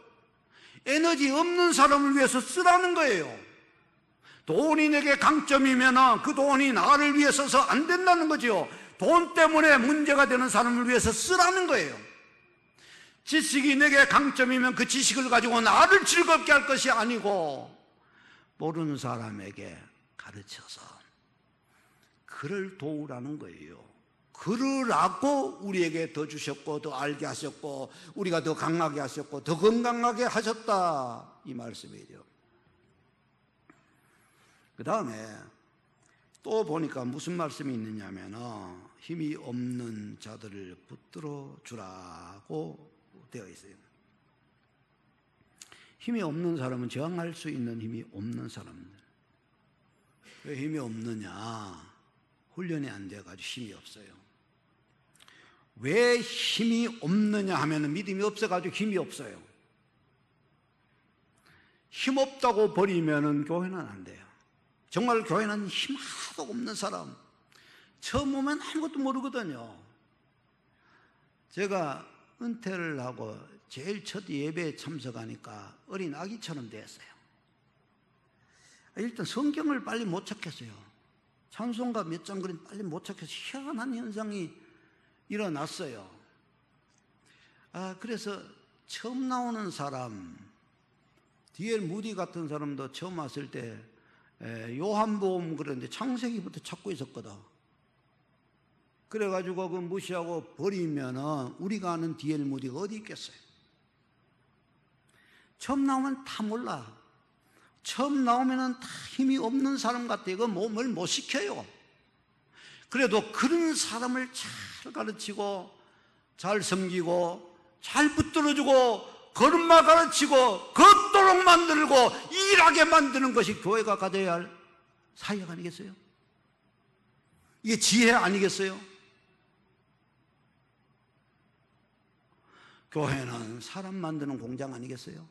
에너지 없는 사람을 위해서 쓰라는 거예요. 돈이 내게 강점이면 그 돈이 나를 위해 써서 안 된다는 거죠. 돈 때문에 문제가 되는 사람을 위해서 쓰라는 거예요. 지식이 내게 강점이면 그 지식을 가지고 나를 즐겁게 할 것이 아니고 모르는 사람에게 가르쳐서 그를 도우라는 거예요. 그러라고 우리에게 더 주셨고 더 알게 하셨고 우리가 더 강하게 하셨고 더 건강하게 하셨다 이 말씀이죠. 그 다음에 또 보니까 무슨 말씀이 있느냐 하면 힘이 없는 자들을 붙들어 주라고 되어 있어요. 힘이 없는 사람은 저항할 수 있는 힘이 없는 사람들. 왜 힘이 없느냐? 훈련이 안 돼가지고 힘이 없어요. 왜 힘이 없느냐 하면 믿음이 없어가지고 힘이 없어요. 힘 없다고 버리면 교회는 안 돼요. 정말 교회는 힘 하나도 없는 사람 처음 오면 아무것도 모르거든요. 제가 은퇴를 하고 제일 첫 예배에 참석하니까 어린 아기처럼 됐어요. 일단 성경을 빨리 못 찾겠어요. 찬송가 몇 장 그림 빨리 못 찾겠어요. 희한한 현상이 일어났어요. 그래서 처음 나오는 사람, D.L. 무디 같은 사람도 처음 왔을 때 요한복음 그런데 창세기부터 찾고 있었거든. 그래가지고 그 무시하고 버리면은 우리가 아는 D.L. 무디가 어디 있겠어요? 처음 나오면 다 몰라. 처음 나오면은 다 힘이 없는 사람 같아. 이거 몸을 못 시켜요. 그래도 그런 사람을 잘 가르치고 잘 섬기고 잘 붙들어주고 걸음마 가르치고 걷도록 만들고 일하게 만드는 것이 교회가 가져야 할 사역 아니겠어요? 이게 지혜 아니겠어요? 교회는 사람 만드는 공장 아니겠어요?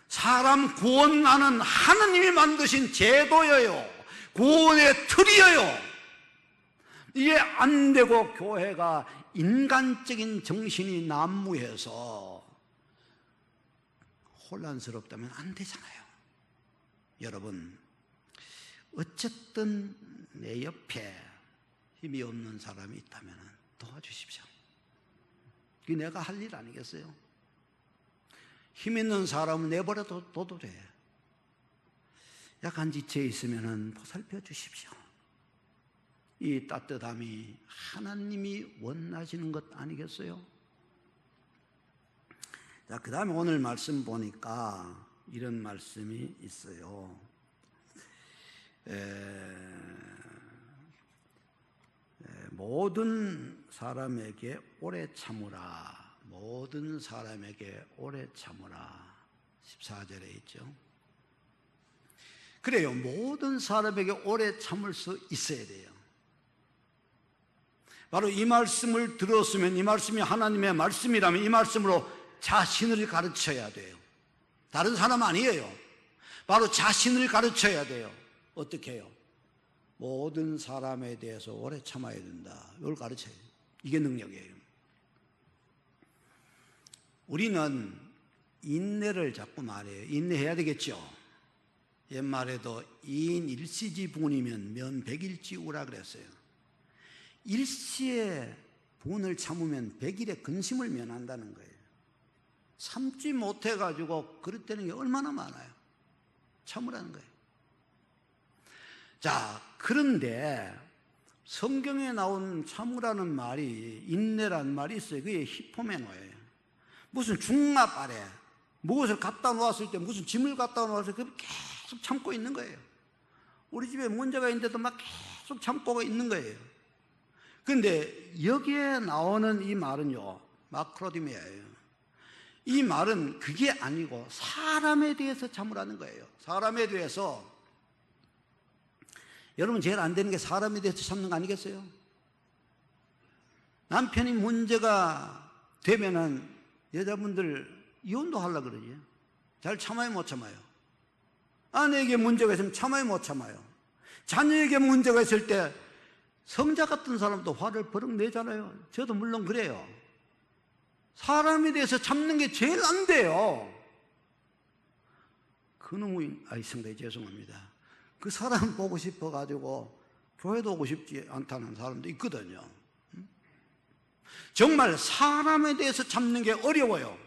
사람 구원하는 하느님이 만드신 제도예요. 구원의 틀이에요. 이게 안 되고 교회가 인간적인 정신이 난무해서 혼란스럽다면 안 되잖아요. 여러분, 어쨌든 내 옆에 힘이 없는 사람이 있다면 도와주십시오. 그게 내가 할 일 아니겠어요? 힘 있는 사람은 내버려둬도 돼. 약한 지체에 있으면 보살펴 주십시오. 이 따뜻함이 하나님이 원하시는 것 아니겠어요? 자, 그 다음에 오늘 말씀 보니까 이런 말씀이 있어요. 모든 사람에게 오래 참으라. 모든 사람에게 오래 참으라. 14절에 있죠. 그래요. 모든 사람에게 오래 참을 수 있어야 돼요. 바로 이 말씀을 들었으면, 이 말씀이 하나님의 말씀이라면 이 말씀으로 자신을 가르쳐야 돼요. 다른 사람 아니에요. 바로 자신을 가르쳐야 돼요. 어떻게 해요? 모든 사람에 대해서 오래 참아야 된다. 이걸 가르쳐야 돼요. 이게 능력이에요. 우리는 인내를 자꾸 말해요. 인내해야 되겠죠. 옛말에도 2인 일시지분이면 면 100일지우라 그랬어요. 일시에 분을 참으면 100일의 근심을 면한다는 거예요. 참지 못해가지고 그렇다는 게 얼마나 많아요. 참으라는 거예요. 자, 그런데 성경에 나온 참으라는 말이, 인내라는 말이 있어요. 그게 히포메노예요. 무슨 중압 아래 무엇을 갖다 놓았을 때, 무슨 짐을 갖다 놓았을 때 계속 참고 있는 거예요. 우리 집에 문제가 있는데도 막 계속 참고 있는 거예요. 그런데 여기에 나오는 이 말은요, 마크로디미아예요. 이 말은 그게 아니고 사람에 대해서 참으라는 거예요. 사람에 대해서. 여러분, 제일 안 되는 게 사람에 대해서 참는 거 아니겠어요? 남편이 문제가 되면은 여자분들 이혼도 하려고 그러지. 잘 참아요, 못 참아요? 아내에게 문제가 있으면 참아요, 못 참아요? 자녀에게 문제가 있을 때 성자 같은 사람도 화를 버럭 내잖아요. 저도 물론 그래요. 사람에 대해서 참는 게 제일 안 돼요. 그놈의, 상당히 죄송합니다. 그 사람 보고 싶어가지고 교회도 오고 싶지 않다는 사람도 있거든요. 정말 사람에 대해서 참는 게 어려워요.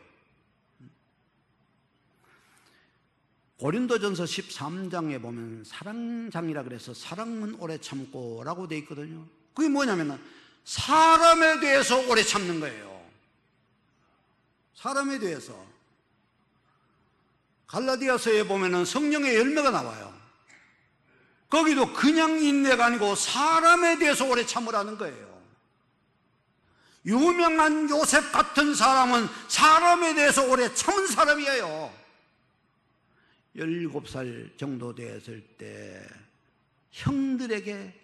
고린도전서 13장에 보면 사랑장이라 그래서 사랑은 오래 참고 라고 되어 있거든요. 그게 뭐냐면 사람에 대해서 오래 참는 거예요. 사람에 대해서. 갈라디아서에 보면 성령의 열매가 나와요. 거기도 그냥 인내가 아니고 사람에 대해서 오래 참으라는 거예요. 유명한 요셉 같은 사람은 사람에 대해서 오래 참은 사람이에요. 17살 정도 됐을 때 형들에게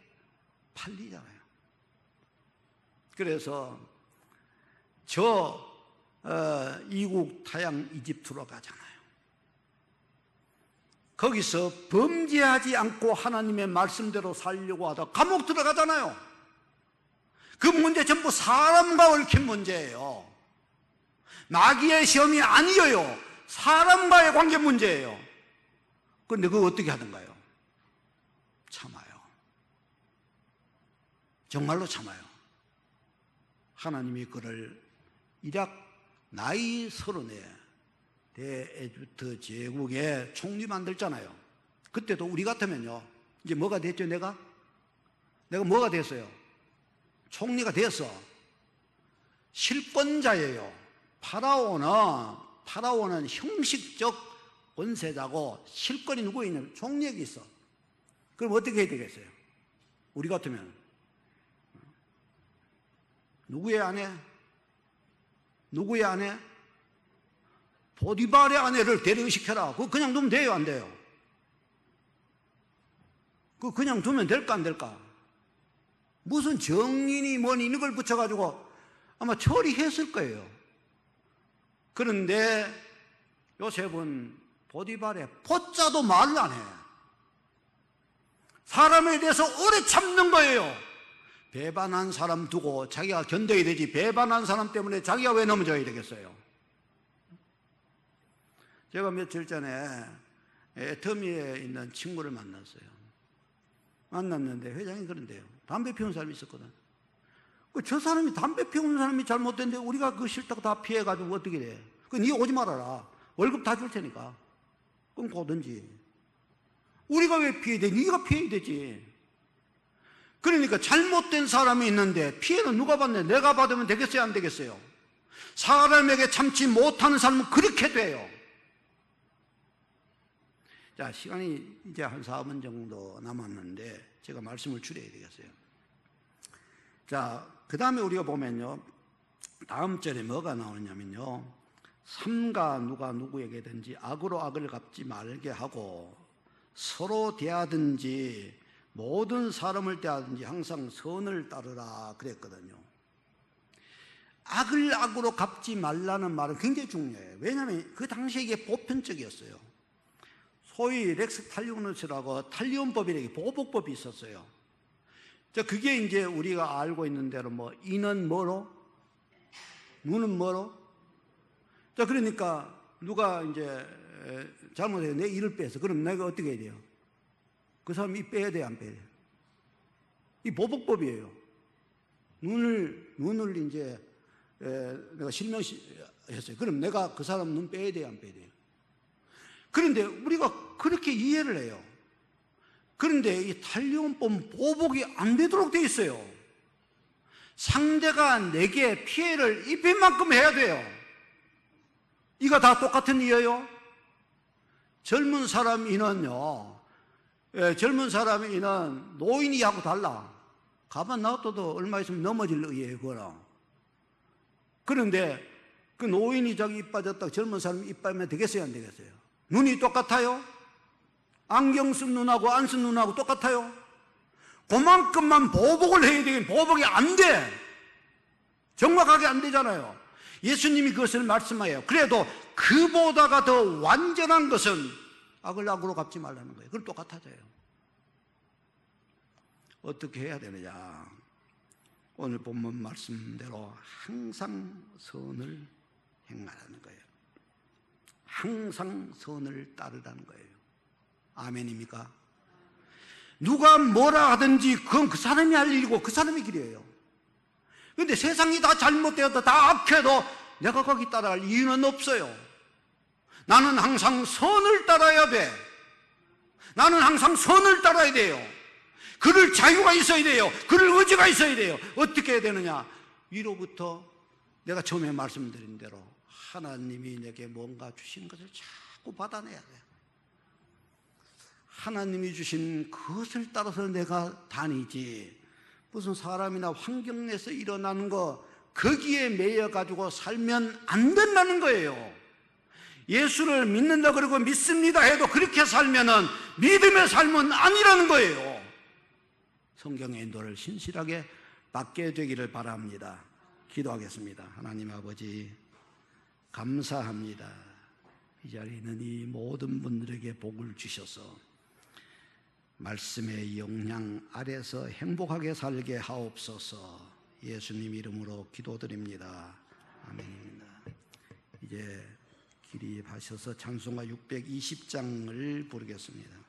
팔리잖아요. 그래서 이국 타양 이집트로 가잖아요. 거기서 범죄하지 않고 하나님의 말씀대로 살려고 하다 감옥 들어가잖아요. 그 문제 전부 사람과 얽힌 문제예요. 마귀의 시험이 아니에요. 사람과의 관계 문제예요. 그런데 그거 어떻게 하던가요? 참아요. 정말로 참아요. 하나님이 그를 이락 나이 30에 대에집트 제국의 총리 만들잖아요. 그때도 우리 같으면요, 이제 뭐가 됐죠? 내가 뭐가 됐어요? 총리가 됐어. 실권자예요. 파라오는 형식적 권세자고 실권이 누구에 있냐면 총리에게 있어. 그럼 어떻게 해야 되겠어요? 우리 같으면 누구의 아내? 보디발의 아내를 대령시켜라. 그거 그냥 두면 돼요, 안 돼요? 그거 그냥 두면 될까, 안 될까? 무슨 정인이 뭐니 이런 걸 붙여가지고 아마 처리했을 거예요. 그런데 요셉은 보디발의 포자도 말을 안 해. 사람에 대해서 오래 참는 거예요. 배반한 사람 두고 자기가 견뎌야 되지, 배반한 사람 때문에 자기가 왜 넘어져야 되겠어요? 제가 며칠 전에 애터미에 있는 친구를 만났는데 회장이 그런데요, 담배 피우는 사람이 있었거든. 저 사람이 담배 피우는 사람이 잘못됐는데 우리가 그 싫다고 다 피해가지고 어떻게 돼? 네 오지 말아라. 월급 다 줄 테니까. 그럼 고든지. 우리가 왜 피해야 돼? 네가 피해야 되지. 그러니까 잘못된 사람이 있는데 피해는 누가 받냐? 내가 받으면 되겠어요? 안 되겠어요? 사람에게 참지 못하는 사람은 그렇게 돼요. 자, 시간이 이제 한 4분 정도 남았는데 제가 말씀을 줄여야 되겠어요. 자, 그 다음에 우리가 보면요, 다음 절에 뭐가 나오냐면요, 삼가 누가 누구에게든지 악으로 악을 갚지 말게 하고 서로 대하든지 모든 사람을 대하든지 항상 선을 따르라 그랬거든요. 악을 악으로 갚지 말라는 말은 굉장히 중요해요. 왜냐하면 그 당시에 이게 보편적이었어요. 소위 렉스 탈리오누스라고 탈리온법이라는 보복법이 있었어요. 자, 그게 이제 우리가 알고 있는 대로 뭐 이는 뭐로, 누는 뭐로. 자, 그러니까 누가 이제 잘못해서 내 이를 빼서 그럼 내가 어떻게 해야 돼요? 그 사람 이 빼야 돼요, 안 빼야 돼요? 이 보복법이에요. 눈을 이제 내가 실명했어요. 그럼 내가 그 사람 눈 빼야 돼요, 안 빼야 돼요? 그런데 우리가 그렇게 이해를 해요. 그런데 이 탈리온법은 보복이 안 되도록 되어 있어요. 상대가 내게 피해를 입힐 만큼 해야 돼요. 이거 다 똑같은 이유예요. 젊은 사람이는요, 젊은 사람이는 노인이하고 달라. 가만 놔둬도 얼마 있으면 넘어질 의예요, 그거랑. 그런데 그 노인이 자기 입 빠졌다고 젊은 사람이 입 빠지면 되겠어요, 안 되겠어요? 눈이 똑같아요? 안경 쓴 눈하고 안 쓴 눈하고 똑같아요? 그만큼만 보복을 해야 되긴 보복이 안 돼. 정확하게 안 되잖아요. 예수님이 그것을 말씀하여요. 그래도 그보다가 더 완전한 것은 악을 악으로 갚지 말라는 거예요. 그건 똑같아져요. 어떻게 해야 되느냐? 오늘 본문 말씀대로 항상 선을 행하라는 거예요. 항상 선을 따르라는 거예요. 아멘입니까? 누가 뭐라 하든지 그건 그 사람이 할 일이고 그 사람의 길이에요. 그런데 세상이 다 잘못되어도 다 악해도 내가 거기 따라갈 이유는 없어요. 나는 항상 선을 따라야 돼. 나는 항상 선을 따라야 돼요. 그럴 자유가 있어야 돼요. 그럴 의지가 있어야 돼요. 어떻게 해야 되느냐? 위로부터 내가 처음에 말씀드린 대로 하나님이 내게 뭔가 주신 것을 자꾸 받아내야 돼요. 하나님이 주신 그것을 따라서 내가 다니지, 무슨 사람이나 환경 내에서 일어나는 거 거기에 매여 가지고 살면 안 된다는 거예요. 예수를 믿는다 그러고 믿습니다 해도 그렇게 살면은 믿음의 삶은 아니라는 거예요. 성경의 인도를 신실하게 받게 되기를 바랍니다. 기도하겠습니다. 하나님 아버지, 감사합니다. 이 자리에 있는 이 모든 분들에게 복을 주셔서 말씀의 영향 아래서 행복하게 살게 하옵소서. 예수님 이름으로 기도드립니다. 아멘입니다. 이제 기립하셔서 찬송가 620장을 부르겠습니다.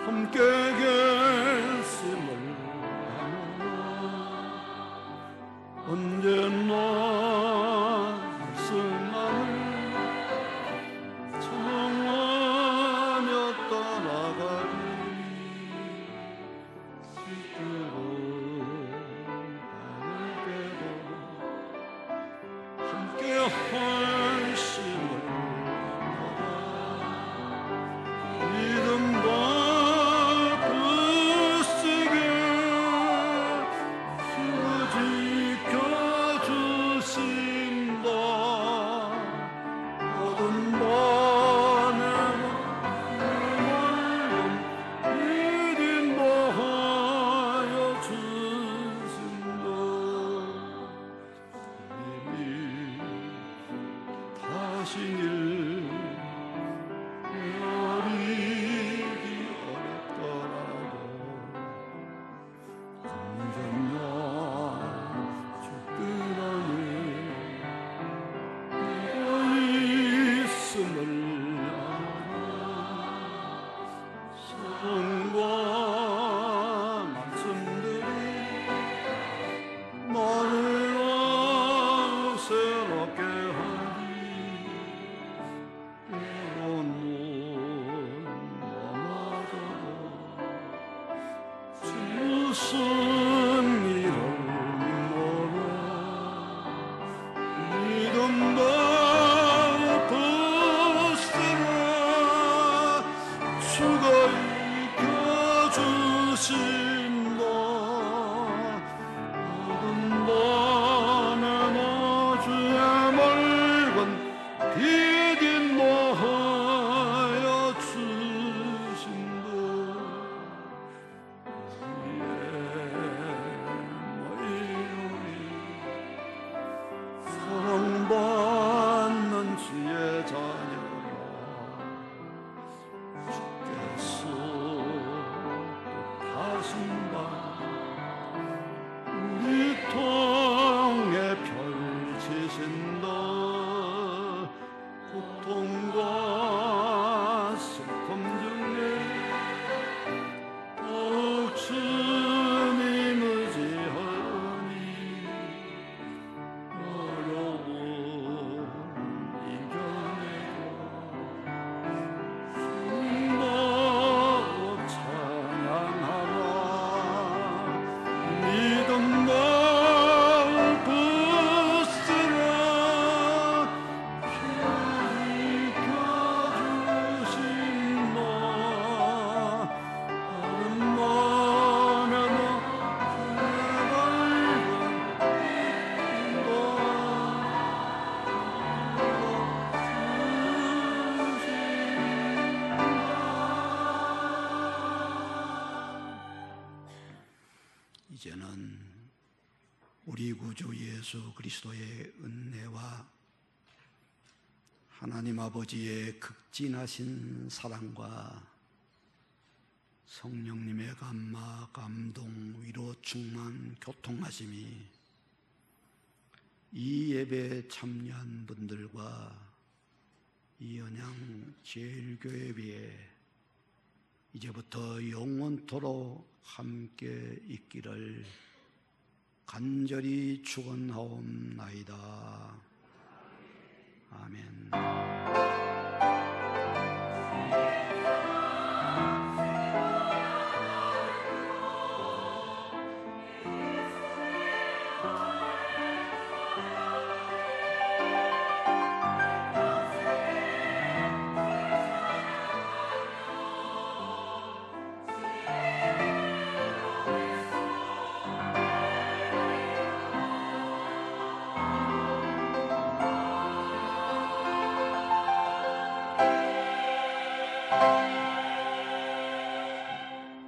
함께 계심을 언제나 말씀만을 청하며 떠나가리. 시끄러운 밤을 깨도 함께 하심을 믿음과 지켜주 이제는 우리 구주 예수 그리스도의 은혜와 하나님 아버지의 극진하신 사랑과 성령님의 감화, 감동, 위로, 충만, 교통하심이 이 예배에 참여한 분들과 이 언양 제일교회에 이제부터 영원토록 함께 있기를 간절히 축원하옵나이다. 아멘.